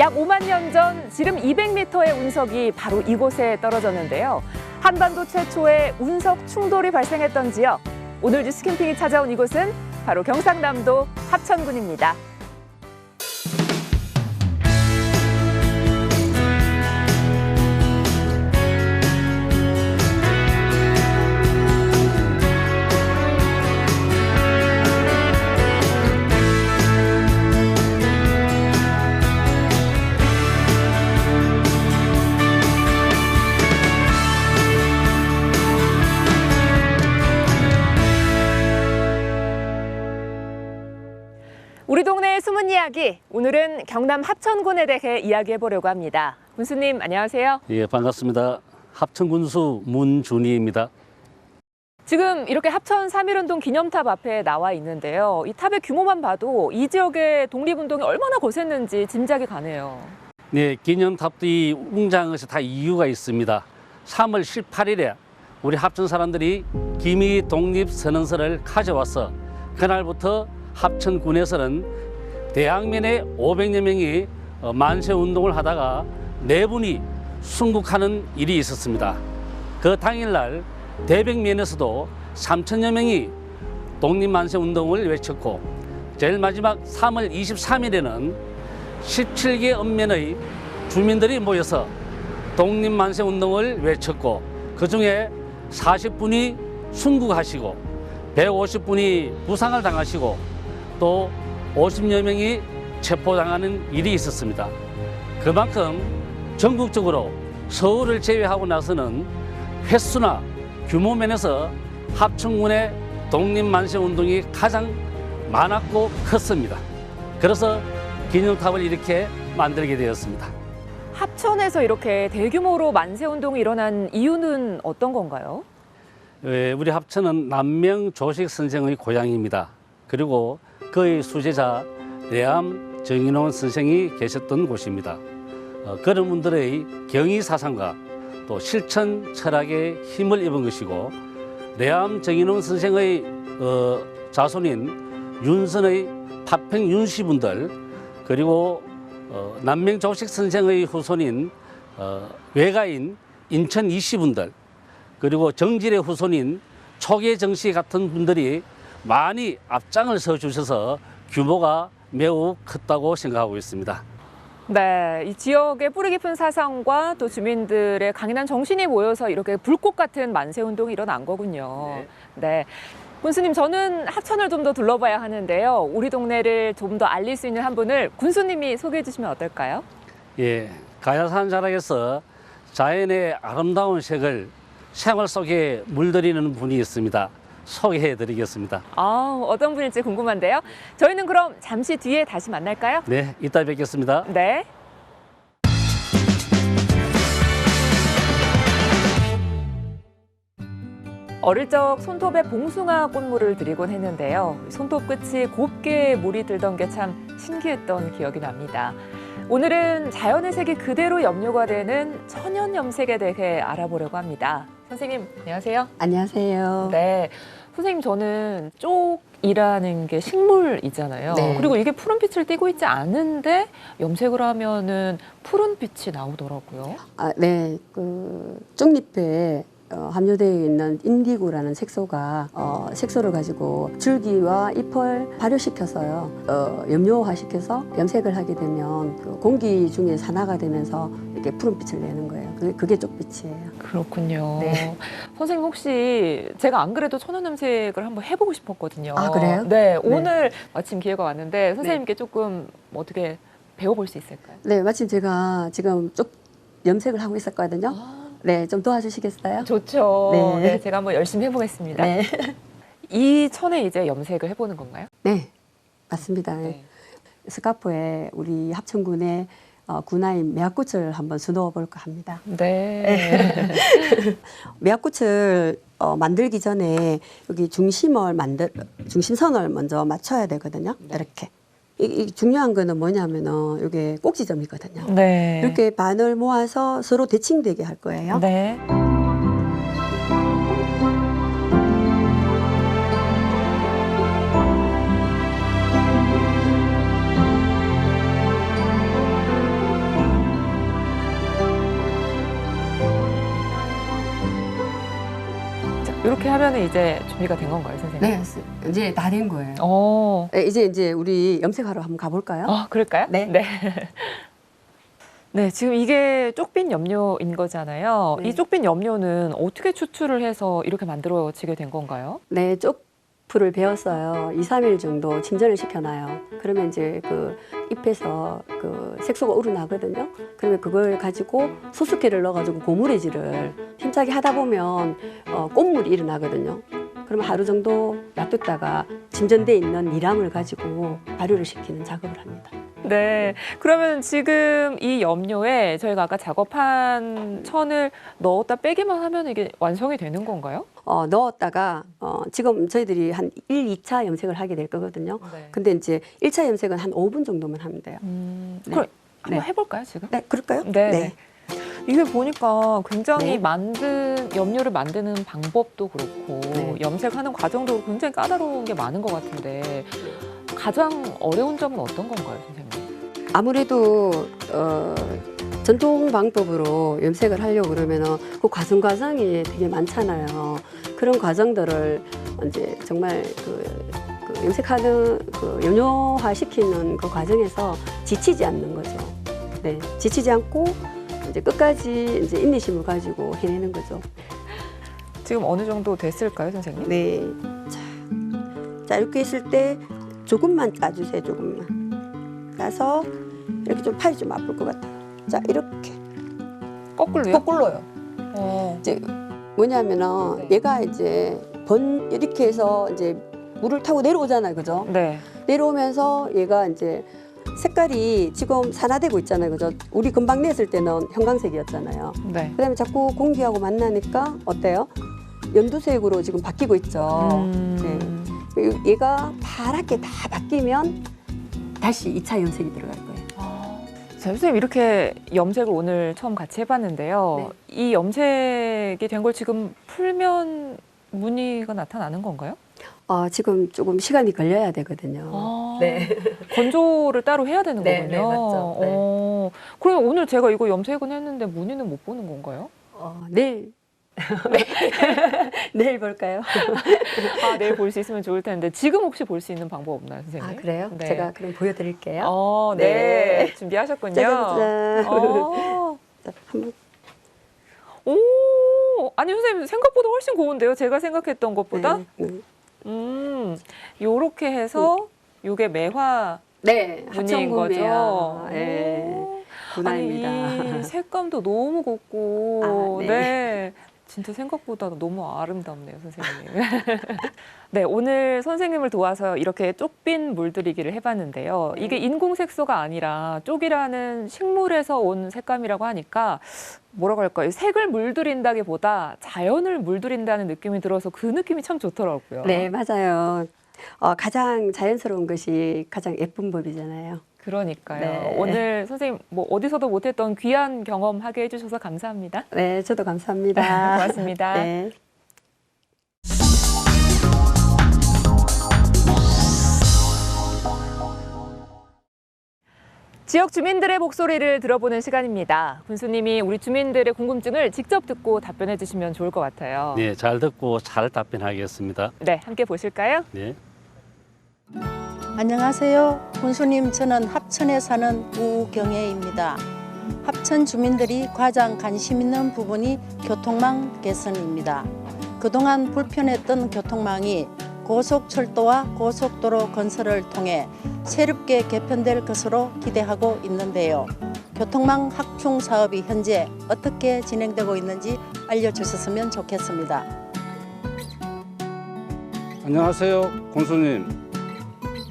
약 5만 년 전 지름 200m의 운석이 바로 이곳에 떨어졌는데요. 한반도 최초의 운석 충돌이 발생했던 지역. 오늘 뉴스 캠핑이 찾아온 이곳은 바로 경상남도 합천군입니다. 우리 동네의 숨은 이야기, 오늘은 경남 합천군에 대해 이야기해보려고 합니다. 군수님, 안녕하세요. 예, 반갑습니다. 합천군수 문준희입니다. 지금 이렇게 합천 3.1운동 기념탑 앞에 나와 있는데요. 이 탑의 규모만 봐도 이 지역의 독립운동이 얼마나 거셌는지 짐작이 가네요. 네, 기념탑이 웅장한 것이 다 이유가 있습니다. 3월 18일에 우리 합천 사람들이 기미 독립선언서를 가져와서 그날부터 합천군에서는 대항면에 500여 명이 만세운동을 하다가 4분이 순국하는 일이 있었습니다. 그 당일날 대백면에서도 3천여 명이 독립만세운동을 외쳤고, 제일 마지막 3월 23일에는 17개 읍면의 주민들이 모여서 독립만세운동을 외쳤고, 그중에 40분이 순국하시고 150분이 부상을 당하시고 또 50여 명이 체포당하는 일이 있었습니다. 그만큼 전국적으로 서울을 제외하고 나서는 횟수나 규모 면에서 합천군의 독립만세운동이 가장 많았고 컸습니다. 그래서 기념탑을 이렇게 만들게 되었습니다. 합천에서 이렇게 대규모로 만세운동이 일어난 이유는 어떤 건가요? 우리 합천은 남명 조식 선생의 고향입니다. 그리고 그의 수제자 내암 정인원 선생이 계셨던 곳입니다. 그런 분들의 경의 사상과 또 실천 철학에 힘을 입은 것이고, 내암 정인원 선생의 자손인 윤선의 파평 윤씨분들, 그리고 남명 조식 선생의 후손인 외가인 인천 이씨분들, 그리고 정질의 후손인 초계정씨 같은 분들이 많이 앞장을 서주셔서 규모가 매우 컸다고 생각하고 있습니다. 네, 이 지역의 뿌리 깊은 사상과 또 주민들의 강인한 정신이 모여서 이렇게 불꽃 같은 만세운동이 일어난 거군요. 네. 군수님, 저는 합천을 좀 더 둘러봐야 하는데요. 우리 동네를 좀 더 알릴 수 있는 한 분을 군수님이 소개해 주시면 어떨까요? 예, 가야산 자락에서 자연의 아름다운 색을 생활 속에 물들이는 분이 있습니다. 소개해 드리겠습니다. 어떤 분일지 궁금한데요. 저희는 그럼 잠시 뒤에 다시 만날까요? 네, 이따 뵙겠습니다. 네. 어릴 적 손톱에 봉숭아 꽃물을 들이곤 했는데요. 손톱 끝이 곱게 물이 들던 게 참 신기했던 기억이 납니다. 오늘은 자연의 색이 그대로 염료가 되는 천연 염색에 대해 알아보려고 합니다. 선생님, 안녕하세요. 안녕하세요. 네. 선생님, 저는 쪽이라는 게 식물이잖아요. 네. 그리고 이게 푸른빛을 띠고 있지 않은데 염색을 하면은 푸른빛이 나오더라고요. 네. 쪽잎에 함유되어 있는 인디고라는 색소가 색소를 가지고 줄기와 잎을 발효시켜서요, 염료화시켜서 염색을 하게 되면 그 공기 중에 산화가 되면서 이렇게 푸른빛을 내는 거예요. 그게 쪽빛이에요. 그렇군요. 네. 선생님, 혹시 제가 안 그래도 천연 염색을 한번 해보고 싶었거든요. 아, 그래요? 네. 오늘 마침 기회가 왔는데 선생님께 조금 어떻게 배워볼 수 있을까요? 네, 마침 제가 지금 쪽 염색을 하고 있었거든요. 네, 좀 도와주시겠어요? 좋죠. 네. 네, 제가 한번 열심히 해보겠습니다. 네. 이 천에 이제 염색을 해보는 건가요? 네, 맞습니다. 네. 스카프에 우리 합천군의 군화인 매화꽃을 한번 수놓아 볼까 합니다. 네. 매화꽃을 만들기 전에 여기 중심선을 먼저 맞춰야 되거든요. 이렇게. 이 중요한 거는 뭐냐면은 이게 꼭지점이거든요. 네. 이렇게 반을 모아서 서로 대칭되게 할 거예요. 네. 염색하는 이제 준비가 된 건가요, 선생님? 네, 이제 다 된 거예요. 네, 이제 우리 염색하러 한번 가볼까요? 그럴까요? 네. 네. 네, 지금 이게 쪽빈 염료인 거잖아요. 네. 이 쪽빈 염료는 어떻게 추출을 해서 이렇게 만들어지게 된 건가요? 네, 쪽풀을 베었어요. 2, 3일 정도 진전을 시켜놔요. 그러면 이제 그 잎에서 그 색소가 우러나거든요. 그러면 그걸 가지고 수수께를 넣어가지고 고무래질을 힘차게 하다 보면 꽃물이 일어나거든요. 그러면 하루 정도 놔뒀다가 진전돼 있는 미람을 가지고 발효를 시키는 작업을 합니다. 네. 그러면 지금 이 염료에 저희가 아까 작업한 천을 넣었다 빼기만 하면 이게 완성이 되는 건가요? 넣었다가 지금 저희들이 한 1, 2차 염색을 하게 될 거거든요. 네. 근데 이제 1차 염색은 한 5분 정도면 하면 돼요. 네. 네. 그럼 한번 네. 해볼까요, 지금? 네, 그럴까요? 네. 이게 보니까 굉장히 네. 염료를 만드는 방법도 그렇고 네. 염색하는 과정도 굉장히 까다로운 게 많은 것 같은데 가장 어려운 점은 어떤 건가요, 선생님? 아무래도 전통 방법으로 염색을 하려고 그러면은 그 과정이 되게 많잖아요. 그런 과정들을 이제 정말 그 염색하는 그 염료화 시키는 그 과정에서 지치지 않는 거죠. 네, 지치지 않고 이제 끝까지 이제 인내심을 가지고 해내는 거죠. 지금 어느 정도 됐을까요, 선생님? 네, 자 이렇게 했을 때 조금만 짜주세요. 조금만 짜서 이렇게 좀 팔이 좀 아플 것 같아요. 자 이렇게 거꾸로요? 거꾸로요. 이제 뭐냐면은 네. 얘가 이제 이렇게 해서 이제 물을 타고 내려오잖아요, 그죠? 네. 내려오면서 얘가 이제 색깔이 지금 산화되고 있잖아요, 그죠? 우리 금방 냈을 때는 형광색이었잖아요. 네. 그다음에 자꾸 공기하고 만나니까 어때요? 연두색으로 지금 바뀌고 있죠. 네. 얘가 파랗게 다 바뀌면 다시 2차 염색이 들어갈 거예요. 자, 선생님 이렇게 염색을 오늘 처음 같이 해봤는데요. 이 염색이 된 걸 지금 풀면 무늬가 나타나는 건가요? 지금 조금 시간이 걸려야 되거든요. 네. 건조를 따로 해야 되는 네, 거군요. 네, 맞죠. 네. 그럼 오늘 제가 이거 염색은 했는데 무늬는 못 보는 건가요? 내일. 내일 볼까요? 내일 볼 수 있으면 좋을 텐데 지금 혹시 볼 수 있는 방법 없나요, 선생님? 그래요? 네. 제가 그럼 보여드릴게요. 네. 네. 준비하셨군요. 짜자잔. 자, 한번. 아니 선생님 생각보다 훨씬 고운데요? 제가 생각했던 것보다? 네. 요렇게 해서 요게 매화 네, 무늬인 거죠? 네. 군화입니다. 아니, 이 색감도 너무 곱고, 네. 네. 진짜 생각보다 너무 아름답네요, 선생님. 네, 오늘 선생님을 도와서 이렇게 쪽빈 물들이기를 해봤는데요. 이게 인공 색소가 아니라 쪽이라는 식물에서 온 색감이라고 하니까 뭐라고 할까요? 색을 물들인다기보다 자연을 물들인다는 느낌이 들어서 그 느낌이 참 좋더라고요. 네, 맞아요. 가장 자연스러운 것이 가장 예쁜 법이잖아요. 그러니까요. 네. 오늘 선생님 뭐 어디서도 못했던 귀한 경험하게 해주셔서 감사합니다. 네, 저도 감사합니다. 고맙습니다. 네. 지역 주민들의 목소리를 들어보는 시간입니다. 군수님이 우리 주민들의 궁금증을 직접 듣고 답변해 주시면 좋을 것 같아요. 네, 잘 듣고 잘 답변하겠습니다. 네, 함께 보실까요? 네. 안녕하세요. 군수님, 저는 합천에 사는 우경애입니다. 합천 주민들이 가장 관심 있는 부분이 교통망 개선입니다. 그동안 불편했던 교통망이 고속철도와 고속도로 건설을 통해 새롭게 개편될 것으로 기대하고 있는데요. 교통망 확충 사업이 현재 어떻게 진행되고 있는지 알려주셨으면 좋겠습니다. 안녕하세요, 군수님.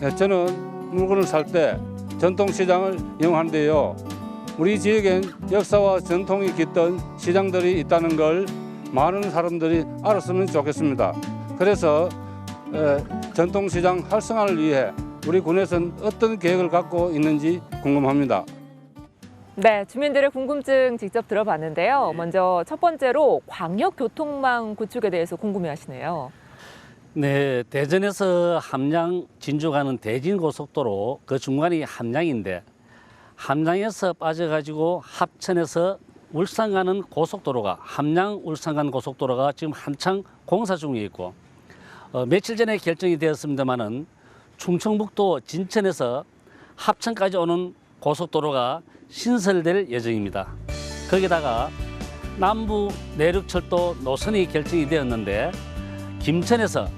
네, 저는 물건을 살 때 전통시장을 이용하는데요. 우리 지역엔 역사와 전통이 깃든 시장들이 있다는 걸 많은 사람들이 알았으면 좋겠습니다. 그래서 전통시장 활성화를 위해 우리 군에서는 어떤 계획을 갖고 있는지 궁금합니다. 네, 주민들의 궁금증 직접 들어봤는데요. 먼저 첫 번째로 광역교통망 구축에 대해서 궁금해하시네요. 네, 대전에서 함양 진주 가는 대진고속도로 그 중간이 함양인데 함양에서 빠져가지고 합천에서 울산 가는 고속도로가 함양 울산 가는 고속도로가 지금 한창 공사 중에 있고 며칠 전에 결정이 되었습니다마는 충청북도 진천에서 합천까지 오는 고속도로가 신설될 예정입니다. 거기다가 남부 내륙철도 노선이 결정이 되었는데 김천에서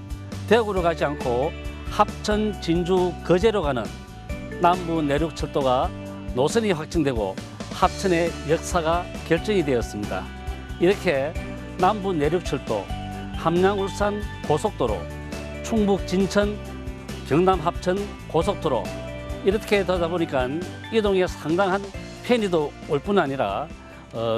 대구로 가지 않고 합천, 진주, 거제로 가는 남부 내륙철도가 노선이 확정되고 합천의 역사가 결정이 되었습니다. 이렇게 남부 내륙철도, 함양 울산 고속도로, 충북 진천, 경남 합천 고속도로 이렇게 되다 보니까 이동에 상당한 편의도 올 뿐 아니라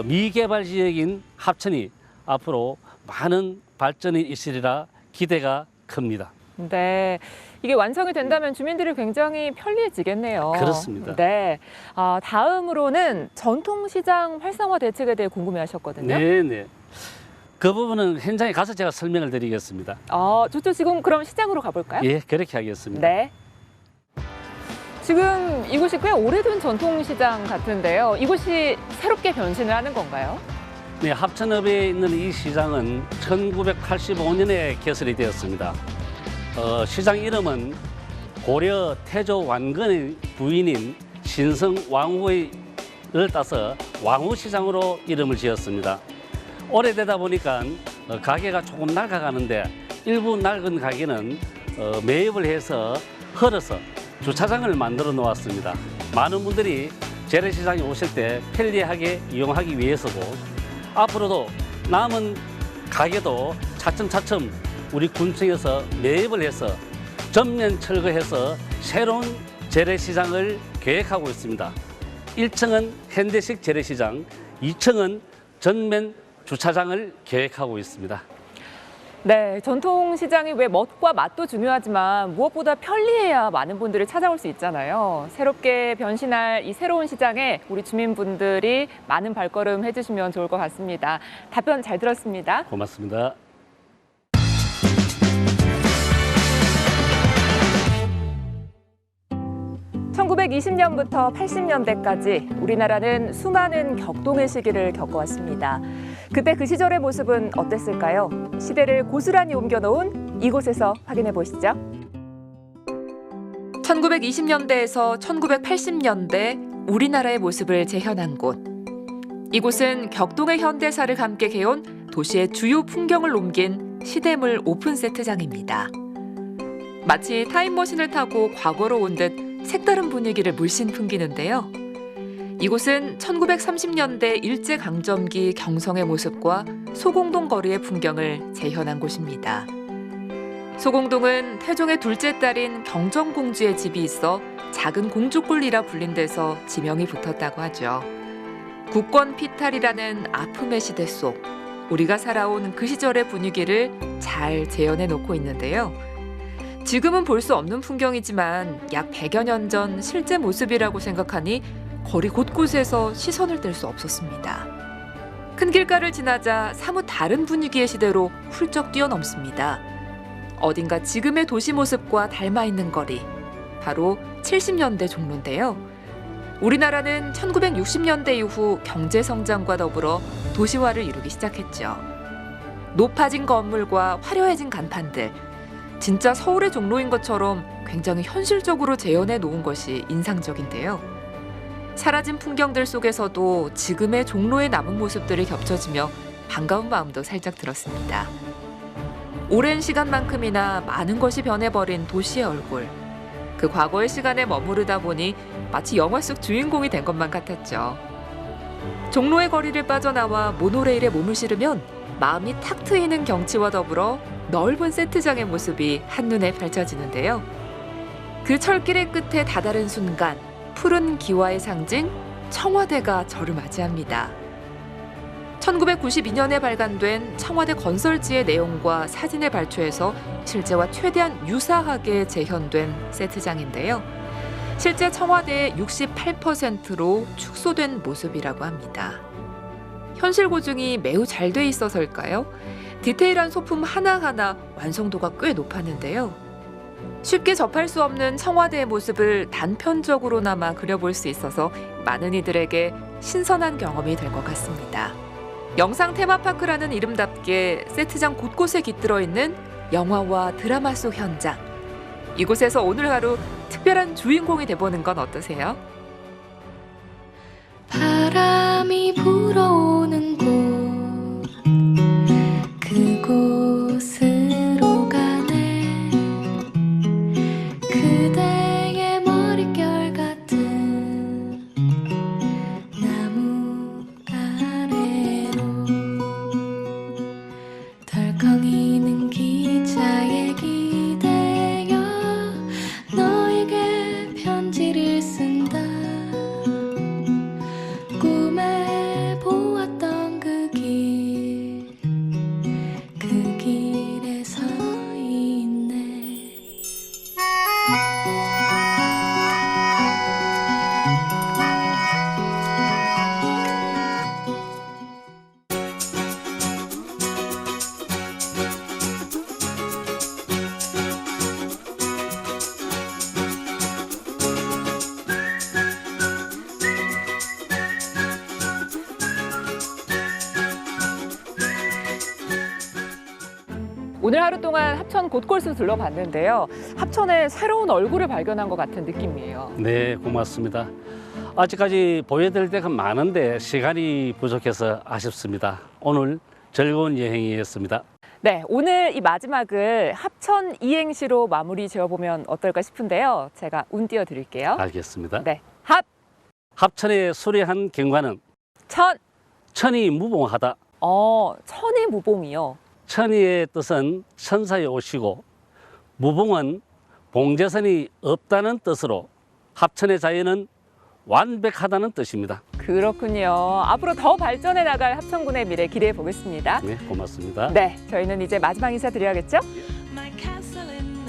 미개발 지역인 합천이 앞으로 많은 발전이 있으리라 기대가 큽니다. 네, 이게 완성이 된다면 주민들이 굉장히 편리해지겠네요. 그렇습니다. 네, 다음으로는 전통시장 활성화 대책에 대해 궁금해하셨거든요. 네네. 그 부분은 현장에 가서 제가 설명을 드리겠습니다. 좋죠. 지금 그럼 시장으로 가볼까요? 예, 그렇게 하겠습니다. 네. 지금 이곳이 꽤 오래된 전통시장 같은데요. 이곳이 새롭게 변신을 하는 건가요? 네, 합천읍에 있는 이 시장은 1985년에 개설이 되었습니다. 시장 이름은 고려 태조 완건의 부인인 신성 왕후를 따서 왕후시장으로 이름을 지었습니다. 오래되다 보니까 가게가 조금 낡아가는데 일부 낡은 가게는 매입을 해서 헐어서 주차장을 만들어 놓았습니다. 많은 분들이 재래시장에 오실 때 편리하게 이용하기 위해서고 앞으로도 남은 가게도 차츰차츰 우리 군청에서 매입을 해서 전면 철거해서 새로운 재래시장을 계획하고 있습니다. 1층은 현대식 재래시장, 2층은 전면 주차장을 계획하고 있습니다. 네, 전통시장이 왜 멋과 맛도 중요하지만 무엇보다 편리해야 많은 분들이 찾아올 수 있잖아요. 새롭게 변신할 이 새로운 시장에 우리 주민분들이 많은 발걸음 해주시면 좋을 것 같습니다. 답변 잘 들었습니다. 고맙습니다. (1920년부터) (80년대까지) 우리나라는 수많은 격동의 시기를 겪어왔습니다. 그때 그 시절의 모습은 어땠을까요? 시대를 고스란히 옮겨놓은 이곳에서 확인해 보시죠. 1920년대에서 1980년대 우리나라의 모습을 재현한 곳. 이곳은 격동의 현대사를 함께 개온 도시의 주요 풍경을 옮긴 시대물 오픈 세트장입니다. 마치 타임머신을 타고 과거로 온 듯 색다른 분위기를 물씬 풍기는데요. 이곳은 1930년대 일제강점기 경성의 모습과 소공동 거리의 풍경을 재현한 곳입니다. 소공동은 태종의 둘째 딸인 경정공주의 집이 있어 작은 공주골이라 불린 데서 지명이 붙었다고 하죠. 국권 피탈이라는 아픔의 시대 속 우리가 살아온 그 시절의 분위기를 잘 재현해 놓고 있는데요. 지금은 볼 수 없는 풍경이지만 약 100여 년 전 실제 모습이라고 생각하니 거리 곳곳에서 시선을 뗄 수 없었습니다. 큰 길가를 지나자 사뭇 다른 분위기의 시대로 훌쩍 뛰어넘습니다. 어딘가 지금의 도시 모습과 닮아 있는 거리, 바로 70년대 종로인데요. 우리나라는 1960년대 이후 경제 성장과 더불어 도시화를 이루기 시작했죠. 높아진 건물과 화려해진 간판들, 진짜 서울의 종로인 것처럼 굉장히 현실적으로 재현해 놓은 것이 인상적인데요. 사라진 풍경들 속에서도 지금의 종로의 남은 모습들이 겹쳐지며 반가운 마음도 살짝 들었습니다. 오랜 시간만큼이나 많은 것이 변해버린 도시의 얼굴. 그 과거의 시간에 머무르다 보니 마치 영화 속 주인공이 된 것만 같았죠. 종로의 거리를 빠져나와 모노레일에 몸을 실으면 마음이 탁 트이는 경치와 더불어 넓은 세트장의 모습이 한눈에 펼쳐지는데요. 그 철길의 끝에 다다른 순간 푸른 기와의 상징 청와대가 저를 맞이합니다. 1992년에 발간된 청와대 건설지의 내용과 사진을 발췌해서 실제와 최대한 유사하게 재현된 세트장인데요. 실제 청와대의 68%로 축소된 모습이라고 합니다. 현실 고증이 매우 잘 돼 있어서일까요? 디테일한 소품 하나하나 완성도가 꽤 높았는데요. 쉽게 접할 수 없는 청와대의 모습을 단편적으로나마 그려볼 수 있어서 많은 이들에게 신선한 경험이 될 것 같습니다. 영상 테마파크라는 이름답게 세트장 곳곳에 깃들어 있는 영화와 드라마 속 현장. 이곳에서 오늘 하루 특별한 주인공이 돼보는 건 어떠세요? 바람이 불어오는 곳 그곳으로 가네 그대의 머릿결 같은 나무 아래로 덜컹이는 기차에 기대어 너에게 편지를 쓴다 꿈에 보았던 그 길에 서 있네. 오늘 하루 동안 합천 곳곳을 둘러봤는데요. 합천의 새로운 얼굴을 발견한 것 같은 느낌이에요. 네, 고맙습니다. 아직까지 보여드릴 데가 많은데 시간이 부족해서 아쉽습니다. 오늘 즐거운 여행이었습니다. 네, 오늘 이 마지막을 합천 이행시로 마무리 지어보면 어떨까 싶은데요. 제가 운 띄워드릴게요. 알겠습니다. 네, 합천의 수려한 경관은 천이 무봉하다. 천이 무봉이요. 천이의 뜻은 천사에 오시고 무봉은 봉제선이 없다는 뜻으로 합천의 자연은 완벽하다는 뜻입니다. 그렇군요. 앞으로 더 발전해 나갈 합천군의 미래 기대해 보겠습니다. 네, 고맙습니다. 네, 저희는 이제 마지막 인사 드려야겠죠?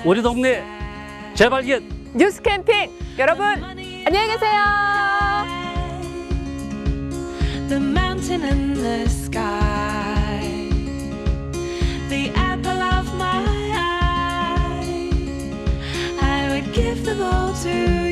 우리 동네 재발견! 뉴스 캠핑 여러분 안녕히 계세요. The mountain and the sky, the apple of my eye, I would give them all to